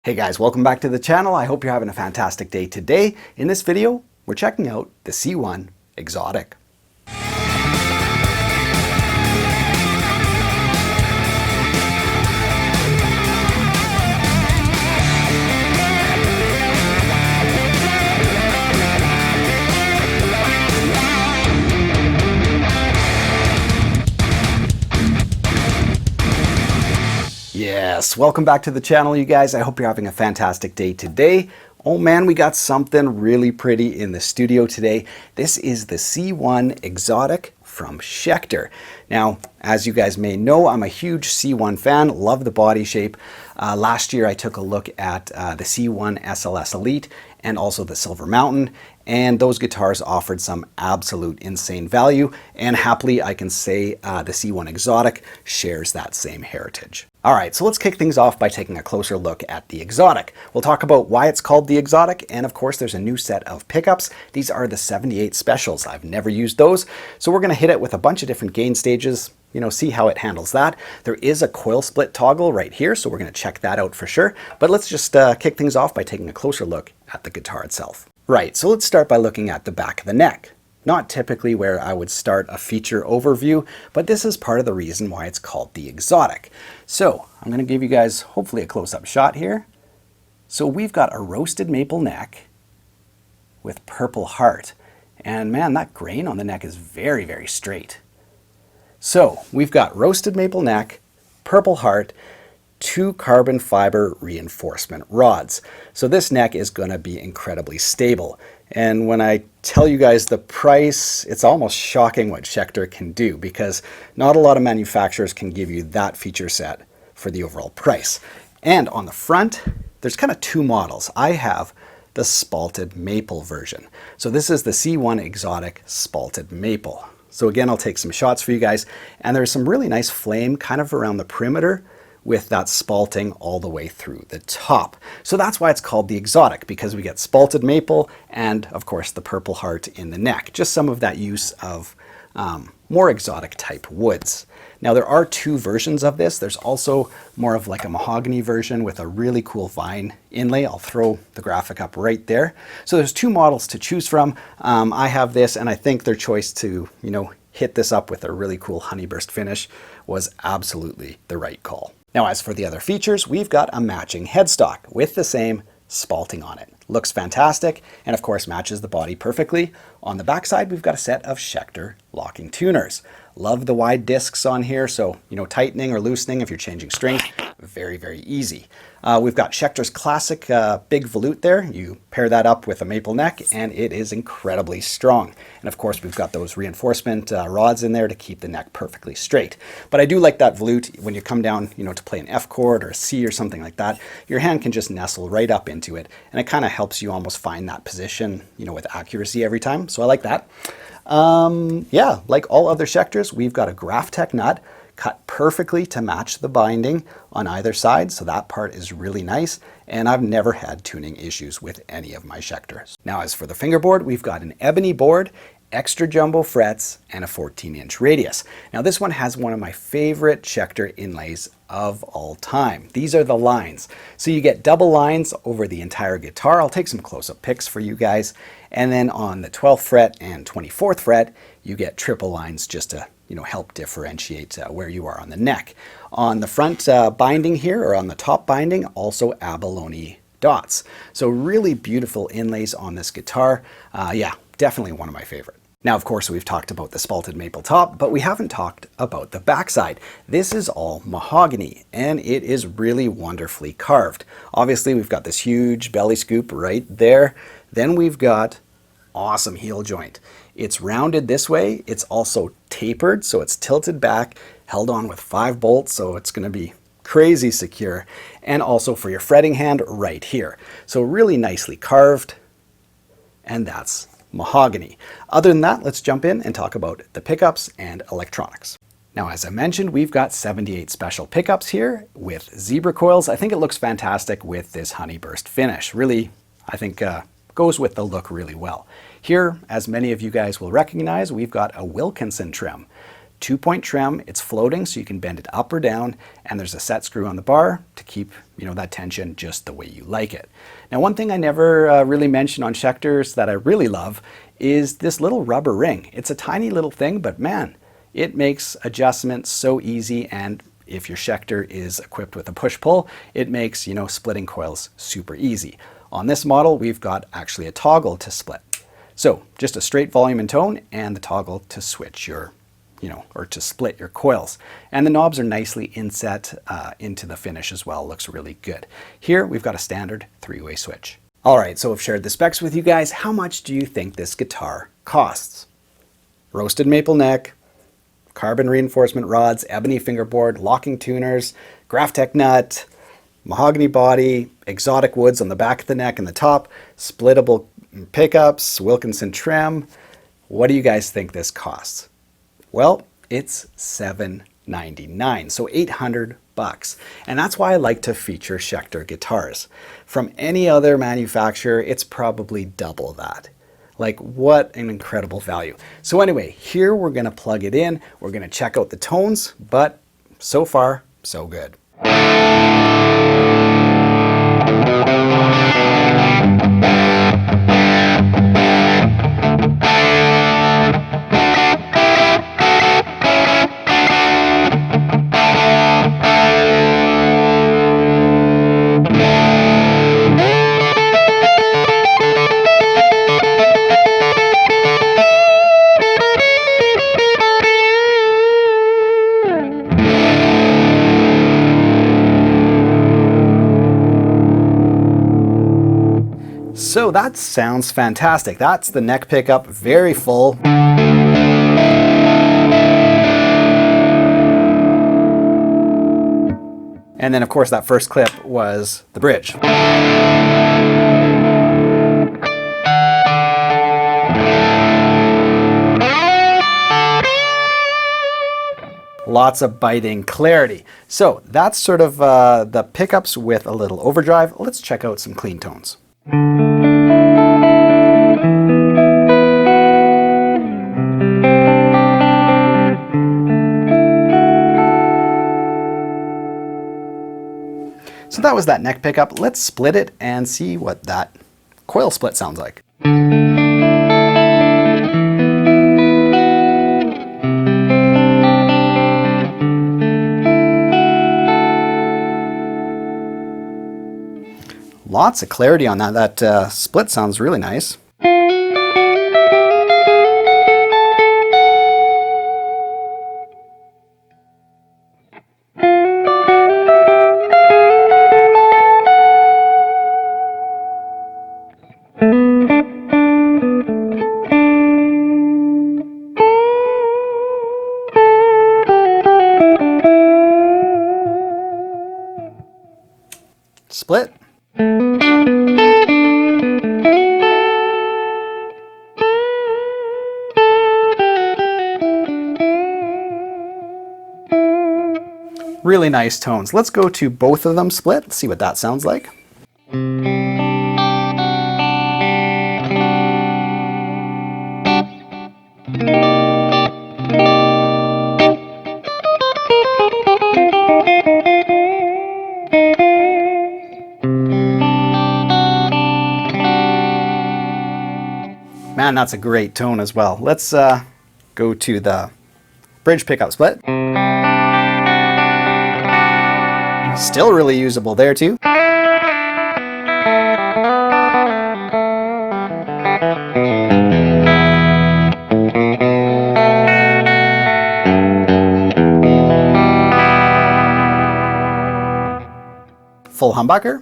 Hey guys, welcome back to the channel. I hope you're having a fantastic day today. In this video, we're checking out the C1 Exotic. Yes, welcome back to the channel, you guys. I hope you're having a fantastic day today. Oh man, we got something really pretty in the studio today. This is the C1 Exotic from Schecter. Now, as you guys may know, I'm a huge C1 fan, love the body shape. Last year I took a look at the C1 SLS Elite and also the Silver Mountain, and those guitars offered some absolute insane value, and happily I can say the C1 Exotic shares that same heritage. All right, so let's kick things off by taking a closer look at the Exotic. We'll talk about why it's called the Exotic, and of course there's a new set of pickups. These are the 78 Specials. I've never used those, so we're gonna hit it with a bunch of different gain stages, see how it handles that. There is a coil split toggle right here, so we're gonna check that out for sure. But let's just kick things off by taking a closer look at the guitar itself. Right, so let's start by looking at the back of the neck. Not typically where I would start a feature overview, but this is part of the reason why it's called the Exotic. So I'm gonna give you guys hopefully a close-up shot here. So we've got a roasted maple neck with purple heart. And man, that grain on the neck is very, very straight. So we've got roasted maple neck, purple heart, 2 carbon fiber reinforcement rods. So this neck is going to be incredibly stable. And when I tell you guys the price, it's almost shocking what Schecter can do, because not a lot of manufacturers can give you that feature set for the overall price. And on the front, there's kind of 2 models. I have the spalted maple version. So this is the C1 Exotic spalted maple. So again, I'll take some shots for you guys, and there's some really nice flame kind of around the perimeter with that spalting all the way through the top. So that's why it's called the Exotic, because we get spalted maple and of course the purple heart in the neck. Just some of that use of more exotic type woods. Now there are 2 versions of this. There's also more of like a mahogany version with a really cool vine inlay. I'll throw the graphic up right there. So there's 2 models to choose from. I have this, and I think their choice to, hit this up with a really cool honeyburst finish was absolutely the right call. Now, as for the other features, we've got a matching headstock with the same spalting on it. Looks fantastic, and of course matches the body perfectly. On the backside, we've got a set of Schecter locking tuners. Love the wide discs on here, so tightening or loosening if you're changing strength, very, very easy. We've got Schecter's classic big volute there. You pair that up with a maple neck and it is incredibly strong. And of course we've got those reinforcement rods in there to keep the neck perfectly straight. But I do like that volute when you come down to play an F chord or a C or something like that. Your hand can just nestle right up into it, and it kind of helps you almost find that position with accuracy every time. So I like that. Yeah, like all other Schecters, we've got a Graphtec nut cut perfectly to match the binding on either side, so that part is really nice, and I've never had tuning issues with any of my Schecters. Now, as for the fingerboard, we've got an ebony board, extra jumbo frets, and a 14-inch radius. Now this one has one of my favorite Schecter inlays of all time. These are the lines. So you get double lines over the entire guitar. I'll take some close-up pics for you guys. And then on the 12th fret and 24th fret, you get triple lines just to help differentiate where you are on the neck. On the front binding here, or on the top binding, also abalone dots. So really beautiful inlays on this guitar. Yeah, definitely one of my favorite. Now, of course, we've talked about the spalted maple top, but we haven't talked about the backside. This is all mahogany, and it is really wonderfully carved. Obviously, we've got this huge belly scoop right there. Then we've got awesome heel joint. It's rounded this way. It's also tapered, so it's tilted back, held on with 5 bolts, so it's going to be crazy secure. And also for your fretting hand right here. So really nicely carved, and that's mahogany. Other than that, let's jump in and talk about the pickups and electronics. Now, as I mentioned, we've got 78 special pickups here with zebra coils. I think it looks fantastic with this honeyburst finish. Really, I think goes with the look really well. Here, as many of you guys will recognize, we've got a Wilkinson trim. 2-point trim. It's floating, so you can bend it up or down, and there's a set screw on the bar to keep, that tension just the way you like it. Now, one thing I never really mentioned on Schecters that I really love is this little rubber ring. It's a tiny little thing, but man, it makes adjustments so easy, and if your Schecter is equipped with a push-pull, it makes, splitting coils super easy. On this model, we've got actually a toggle to split. So just a straight volume and tone and the toggle to switch your, or to split your coils. And the knobs are nicely inset into the finish as well. Looks really good. Here we've got a standard 3-way switch. All right, so I've shared the specs with you guys. How much do you think this guitar costs? Roasted maple neck, carbon reinforcement rods, ebony fingerboard, locking tuners, Graphtec nut, mahogany body, exotic woods on the back of the neck and the top, splittable pickups, Wilkinson trim. What do you guys think this costs? Well, it's $799, so $800. And that's why I like to feature Schecter guitars. From any other manufacturer, it's probably double that. Like, what an incredible value. So anyway, here we're gonna plug it in, we're gonna check out the tones, but so far, so good. So that sounds fantastic. That's the neck pickup, very full. And then of course that first clip was the bridge. Lots of biting clarity. So that's sort of the pickups with a little overdrive. Let's check out some clean tones. So that was that neck pickup. Let's split it and see what that coil split sounds like. Lots of clarity on that. That split sounds really nice. Split. Really nice tones. Let's go to both of them split, see what that sounds like. Man, that's a great tone as well. Let's go to the bridge pickup split. Still really usable there too. Full humbucker.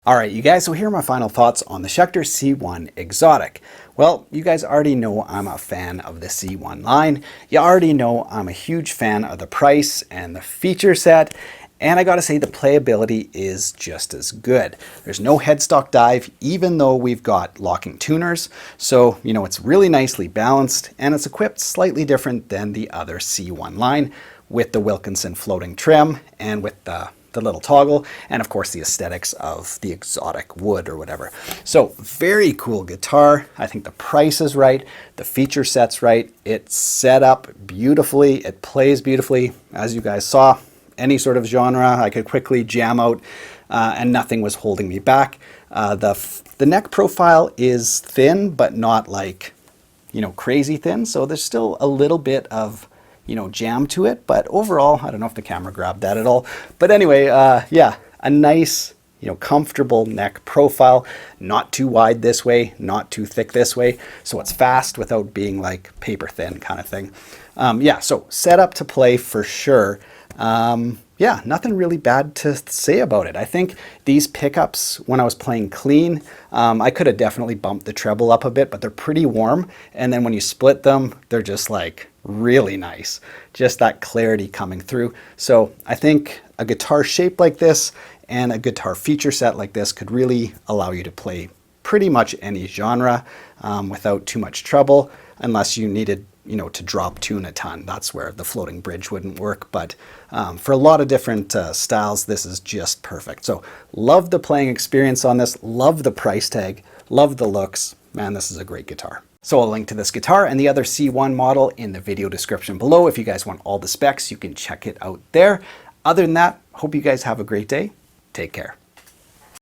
All right, you guys, so here are my final thoughts on the Schecter C1 Exotic. Well, you guys already know I'm a fan of the C1 line. You already know I'm a huge fan of the price and the feature set. And I gotta say, the playability is just as good. There's no headstock dive, even though we've got locking tuners. So, you know, it's really nicely balanced, and it's equipped slightly different than the other C1 line with the Wilkinson floating trim and with the little toggle, and of course the aesthetics of the exotic wood or whatever. So very cool guitar. I think the price is right, the feature set's right, it's set up beautifully, it plays beautifully. As you guys saw, any sort of genre I could quickly jam out, and nothing was holding me back. The neck profile is thin, but not like, you know, crazy thin, so there's still a little bit of, you know, jam to it, but overall, I don't know if the camera grabbed that at all, but anyway, yeah, a nice, you know, comfortable neck profile, not too wide this way, not too thick this way, so it's fast without being like paper thin kind of thing. Yeah, so set up to play for sure. Yeah, nothing really bad to say about it. I think these pickups, when I was playing clean, I could have definitely bumped the treble up a bit, but they're pretty warm. And then when you split them, they're just like really nice. Just that clarity coming through. So I think a guitar shaped like this and a guitar feature set like this could really allow you to play pretty much any genre without too much trouble, unless you needed, you know, to drop tune a ton. That's where the floating bridge wouldn't work. But for a lot of different styles, this is just perfect. So love the playing experience on this, love the price tag, love the looks. Man, this is a great guitar. So I'll link to this guitar and the other C1 model in the video description below. If you guys want all the specs, you can check it out there. Other than that, hope you guys have a great day. Take care.